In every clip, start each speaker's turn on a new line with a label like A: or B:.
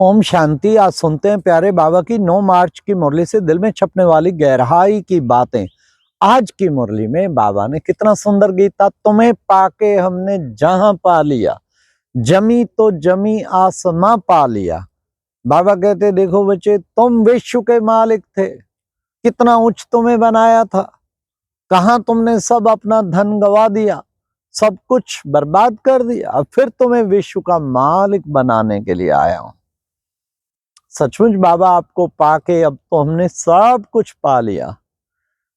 A: ओम शांति। आज सुनते हैं प्यारे बाबा की 9 मार्च की मुरली से दिल में छपने वाली गहराई की बातें। आज की मुरली में बाबा ने कितना सुंदर गीत था, तुम्हें पाके हमने जहां पा लिया, जमी तो जमी आसमां पा लिया। बाबा कहते देखो बच्चे, तुम विश्व के मालिक थे, कितना उच्च तुम्हें बनाया था, कहां तुमने सब अपना धन गवा दिया, सब कुछ बर्बाद कर दिया, अब फिर तुम्हें विश्व का मालिक बनाने के लिए आया हूं। सचमुच बाबा आपको पाके अब तो हमने सब कुछ पा लिया,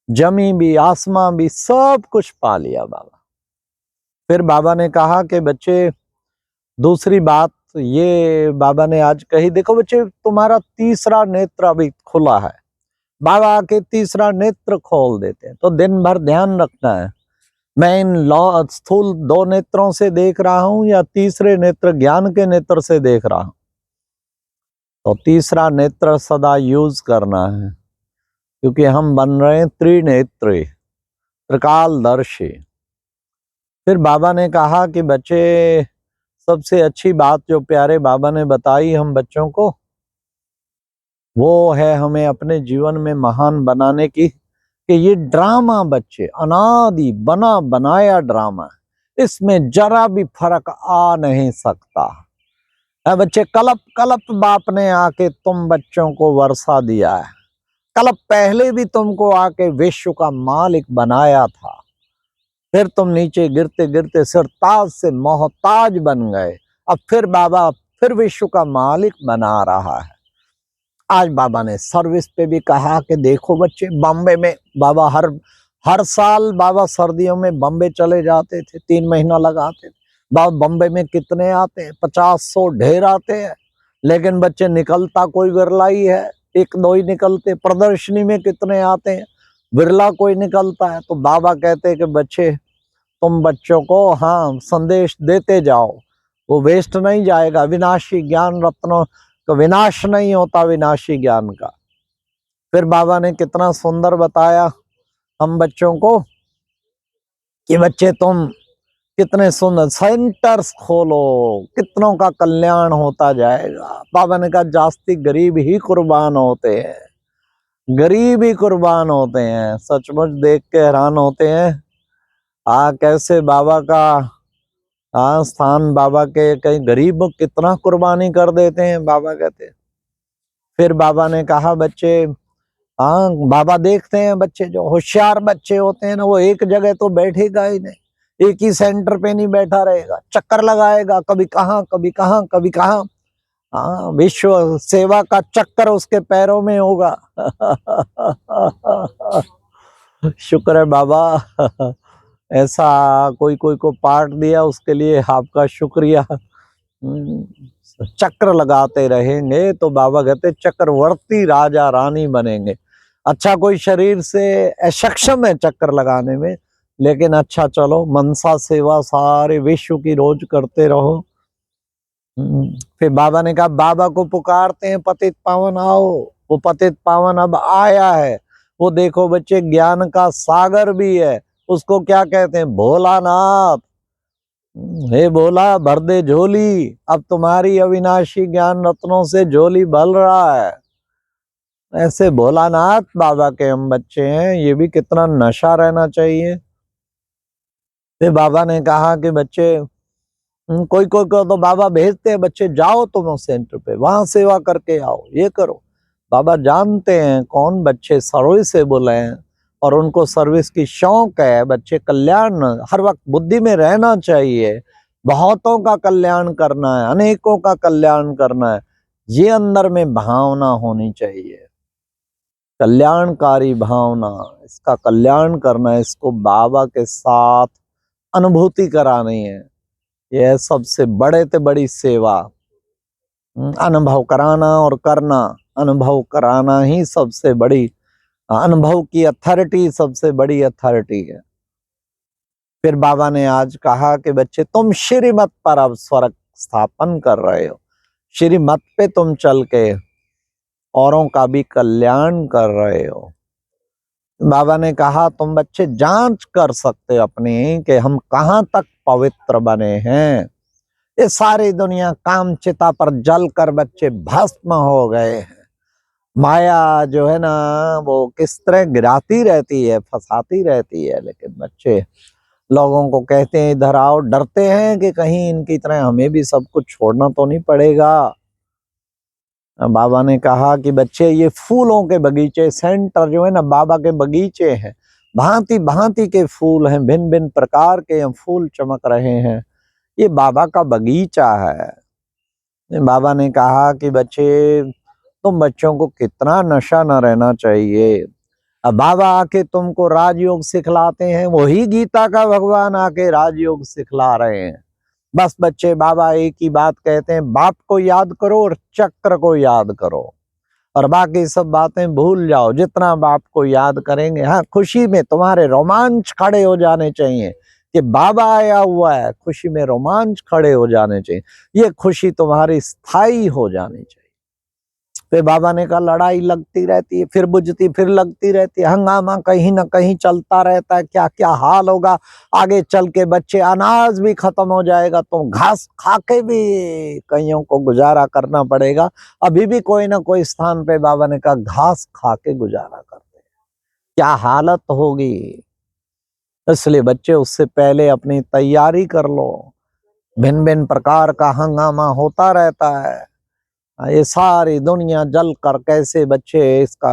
A: जमी भी आसमां भी सब कुछ पा लिया बाबा। फिर बाबा ने कहा कि बच्चे, दूसरी बात ये बाबा ने आज कही, देखो बच्चे तुम्हारा तीसरा नेत्र अभी खुला है। बाबा आके तीसरा नेत्र खोल देते हैं, तो दिन भर ध्यान रखना है, मैं इन स्थूल 2 नेत्रों से देख रहा हूं या तीसरे नेत्र ज्ञान के नेत्र से देख रहा हूं। तो तीसरा नेत्र सदा यूज करना है, क्योंकि हम बन रहे हैं त्रिनेत्री, त्रिकालदर्शी। फिर बाबा ने कहा कि बच्चे, सबसे अच्छी बात जो प्यारे बाबा ने बताई हम बच्चों को, वो है हमें अपने जीवन में महान बनाने की, कि ये ड्रामा बच्चे अनादि बना बनाया ड्रामा, इसमें जरा भी फर्क आ नहीं सकता है। बच्चे कलप कलप बाप ने आके तुम बच्चों को वर्षा दिया है, कल पहले भी तुमको आके विश्व का मालिक बनाया था, फिर तुम नीचे गिरते गिरते सिरताज से मोहताज बन गए, अब फिर बाबा फिर विश्व का मालिक बना रहा है। आज बाबा ने सर्विस पे भी कहा कि देखो बच्चे, बॉम्बे में बाबा हर साल बाबा सर्दियों में बॉम्बे चले जाते थे, 3 महीना लगाते थे। बाबा बॉम्बे में कितने आते हैं, 50-100 ढेर आते हैं, लेकिन बच्चे निकलता कोई विरला ही है, 1-2 ही निकलते। प्रदर्शनी में कितने आते हैं, विरला कोई निकलता है। तो बाबा कहते हैं कि बच्चे, तुम बच्चों को हाँ संदेश देते जाओ, वो वेस्ट नहीं जाएगा। विनाशी ज्ञान रत्नों का विनाश नहीं होता, विनाशी ज्ञान का। फिर बाबा ने कितना सुंदर बताया हम बच्चों को कि बच्चे तुम कितने सुंदर सेंटर्स खोलो, कितनों का कल्याण होता जाएगा। बाबा ने कहा जास्ती गरीब ही कुर्बान होते हैं, गरीब ही कुर्बान होते हैं। सचमुच देख के हैरान होते हैं कैसे बाबा का स्थान, बाबा के कहीं गरीब कितना कुर्बानी कर देते हैं, बाबा कहते हैं। फिर बाबा ने कहा बच्चे, बाबा देखते हैं बच्चे, जो होशियार बच्चे होते हैं ना, वो एक जगह तो बैठेगा ही नहीं, एक ही सेंटर पे नहीं बैठा रहेगा, चक्कर लगाएगा, कभी कहाँ कभी कहाँ कभी कहाँ। विश्व सेवा का चक्कर उसके पैरों में होगा। शुक्र है बाबा, ऐसा कोई कोई को पार्ट दिया, उसके लिए आपका शुक्रिया। चक्र लगाते रहेंगे तो बाबा कहते चक्रवर्ती राजा रानी बनेंगे। अच्छा कोई शरीर से अक्षम है चक्कर लगाने में, लेकिन अच्छा चलो मनसा सेवा सारे विश्व की रोज करते रहो। फिर बाबा ने कहा, बाबा को पुकारते हैं पतित पावन आओ, वो पतित पावन अब आया है। वो देखो बच्चे, ज्ञान का सागर भी है, उसको क्या कहते हैं, भोलानाथ। हे भोला भर दे झोली, अब तुम्हारी अविनाशी ज्ञान रत्नों से झोली भर रहा है। ऐसे भोलानाथ बाबा के हम बच्चे हैं, ये भी कितना नशा रहना चाहिए। फिर बाबा ने कहा कि बच्चे, कोई कोई को तो बाबा भेजते हैं, बच्चे जाओ तुम उस सेंटर पे, वहां सेवा करके आओ, ये करो। बाबा जानते हैं कौन बच्चे सर्विसेबल हैं और उनको सर्विस की शौक है। बच्चे कल्याण हर वक्त बुद्धि में रहना चाहिए, बहुतों का कल्याण करना है, अनेकों का कल्याण करना है, ये अंदर में भावना होनी चाहिए, कल्याणकारी भावना। इसका कल्याण करना है, इसको बाबा के साथ अनुभूति करानी है। यह सबसे बड़े से बड़ी सेवा, अनुभव कराना और करना, अनुभव कराना ही सबसे बड़ी, अनुभव की अथॉरिटी सबसे बड़ी अथॉरिटी है। फिर बाबा ने आज कहा कि बच्चे, तुम श्रीमत पर अब स्वर्ग स्थापन कर रहे हो, श्रीमत पे तुम चल के औरों का भी कल्याण कर रहे हो। बाबा ने कहा तुम बच्चे जांच कर सकते हो अपनी कि हम कहाँ तक पवित्र बने हैं। ये सारी दुनिया काम चिता पर जलकर बच्चे भस्म हो गए हैं। माया जो है ना वो किस तरह गिराती रहती है, फंसाती रहती है, लेकिन बच्चे लोगों को कहते हैं इधर आओ, डरते हैं कि कहीं इनकी तरह हमें भी सब कुछ छोड़ना तो नहीं पड़ेगा। बाबा ने कहा कि बच्चे ये फूलों के बगीचे, सेंटर जो है ना बाबा के बगीचे हैं, भांति भांति के फूल हैं, भिन्न भिन्न प्रकार के फूल चमक रहे हैं, ये बाबा का बगीचा है। बाबा ने कहा कि बच्चे तुम बच्चों को कितना नशा न रहना चाहिए। अब बाबा आके तुमको राजयोग सिखलाते हैं, वही गीता का भगवान आके राजयोग सिखला रहे हैं। बस बच्चे बाबा एक ही बात कहते हैं, बाप को याद करो और चक्र को याद करो और बाकी सब बातें भूल जाओ। जितना बाप को याद करेंगे, हाँ खुशी में तुम्हारे रोमांच खड़े हो जाने चाहिए कि बाबा आया हुआ है, खुशी में रोमांच खड़े हो जाने चाहिए, ये खुशी तुम्हारी स्थायी हो जानी चाहिए। फिर बाबा ने कहा लड़ाई लगती रहती है, फिर बुझती, फिर लगती रहती है, हंगामा कहीं ना कहीं चलता रहता है, क्या क्या हाल होगा आगे चल के। बच्चे अनाज भी खत्म हो जाएगा, तो घास खा के भी कईयों को गुजारा करना पड़ेगा। अभी भी कोई ना कोई स्थान पे बाबा ने कहा घास खा के गुजारा करते हैं, क्या हालत होगी। इसलिए बच्चे उससे पहले अपनी तैयारी कर लो। भिन्न भिन्न प्रकार का हंगामा होता रहता है, ये सारी दुनिया जल कर कैसे बच्चे इसका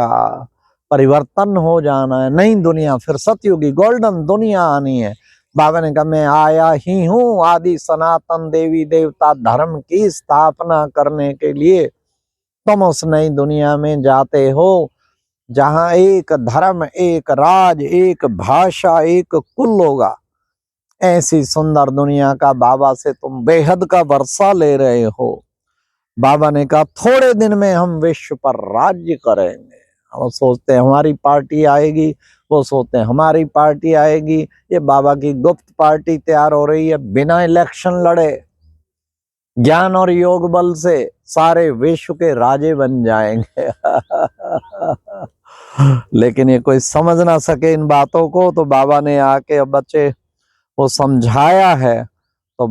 A: परिवर्तन हो जाना है, नई दुनिया, फिर सतयुगी गोल्डन दुनिया आनी है। बाबा ने कहा मैं आया ही हूँ आदि सनातन देवी देवता धर्म की स्थापना करने के लिए। तुम उस नई दुनिया में जाते हो जहां एक धर्म, एक राज, एक भाषा, एक कुल होगा। ऐसी सुंदर दुनिया का बाबा से तुम बेहद का वर्षा ले रहे हो। बाबा ने कहा थोड़े दिन में हम विश्व पर राज्य करेंगे। हम सोचते हैं हमारी पार्टी आएगी, वो सोचते हैं हमारी पार्टी आएगी। ये बाबा की गुप्त पार्टी तैयार हो रही है, बिना इलेक्शन लड़े ज्ञान और योग बल से सारे विश्व के राजे बन जाएंगे। लेकिन ये कोई समझ ना सके इन बातों को, तो बाबा ने आके अब बच्चे वो समझाया है। तो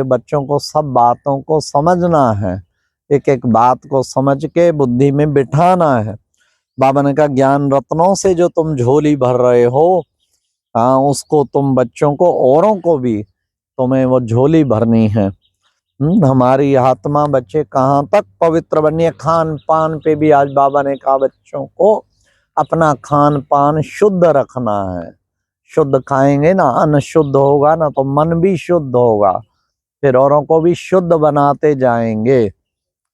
A: बच्चों को सब बातों को समझना है, एक एक बात को समझ के बुद्धि में बिठाना है। बाबा ने कहा ज्ञान रत्नों से जो तुम झोली भर रहे हो, हाँ उसको तुम बच्चों को, औरों को भी तुम्हें वो झोली भरनी है। हमारी आत्मा बच्चे कहाँ तक पवित्र बनी है। खान पान पे भी आज बाबा ने कहा बच्चों को अपना खान पान शुद्ध रखना है। शुद्ध खाएंगे ना, अन्न शुद्ध होगा ना, तो मन भी शुद्ध होगा, फिर औरों को भी शुद्ध बनाते जाएंगे।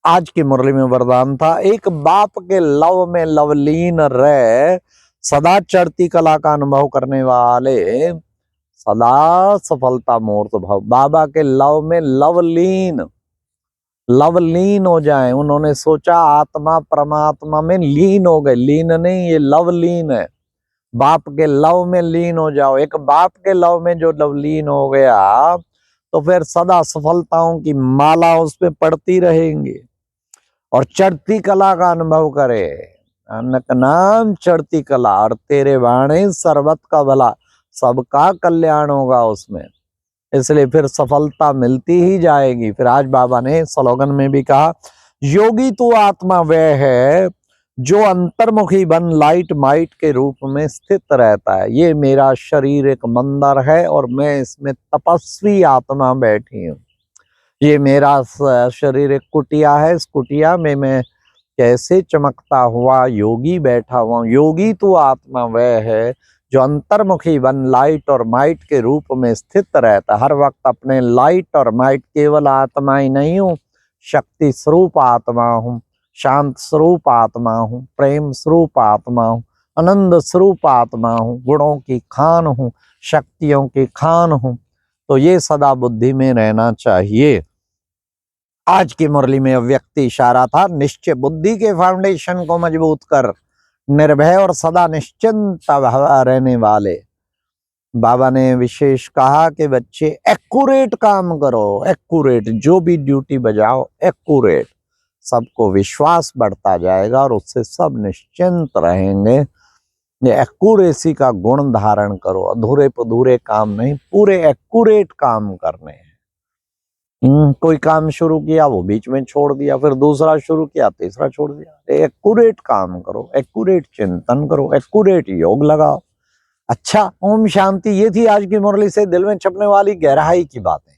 A: आज की मुरली में वरदान था, एक बाप के लव में लवलीन रह, सदा चढ़ती कला का अनुभव करने वाले सदा सफलता मूर्त भव। बाबा के लव में लवलीन हो जाए। उन्होंने सोचा आत्मा परमात्मा में लीन हो गए, लीन नहीं, ये लवलीन है। बाप के लव में लीन हो जाओ। एक बाप के लव में जो लवलीन हो गया तो फिर सदा सफलताओं की माला उस पे पड़ती रहेंगी और चढ़ती कला का अनुभव करे। नानक नाम चढ़ती कला, और तेरे वाणे सर्वत का भला, सबका कल्याण होगा उसमें। इसलिए फिर सफलता मिलती ही जाएगी। फिर आज बाबा ने स्लोगन में भी कहा, योगी तू आत्मा वह है जो अंतर्मुखी बन लाइट माइट के रूप में स्थित रहता है। ये मेरा शरीर एक मंदिर है और मैं इसमें तपस्वी आत्मा बैठी हूँ। ये मेरा शरीर एक कुटिया है, इस कुटिया में मैं कैसे चमकता हुआ योगी बैठा हुआ हूँ। योगी तो आत्मा वह है जो अंतर्मुखी बन लाइट और माइट के रूप में स्थित रहता। हर वक्त अपने लाइट और माइट, केवल आत्मा ही नहीं हूँ, शक्ति स्वरूप आत्मा हूँ, शांत स्वरूप आत्मा हूँ, प्रेम स्वरूप आत्मा हूँ, आनंद स्वरूप आत्मा हूँ, गुणों की खान हूँ, शक्तियों की खान हूँ। तो ये सदा बुद्धि में रहना चाहिए। आज की मुरली में व्यक्ति इशारा था, निश्चय बुद्धि के फाउंडेशन को मजबूत कर, निर्भय और सदा निश्चिंत रहने वाले। बाबा ने विशेष कहा कि बच्चे एक्यूरेट काम करो, एक्यूरेट जो भी ड्यूटी बजाओ एक्यूरेट, सबको विश्वास बढ़ता जाएगा और उससे सब निश्चिंत रहेंगे। ये एक्यूरेसी का गुण धारण करो, अधूरे पधूरे काम नहीं, पूरे एक्यूरेट काम करने हैं। कोई काम शुरू किया वो बीच में छोड़ दिया, फिर दूसरा शुरू किया, तीसरा छोड़ दिया। एक्यूरेट काम करो, एक्यूरेट चिंतन करो, एक्यूरेट योग लगाओ। अच्छा, ओम शांति। ये थी आज की मुरली से दिल में छपने वाली गहराई की बातें।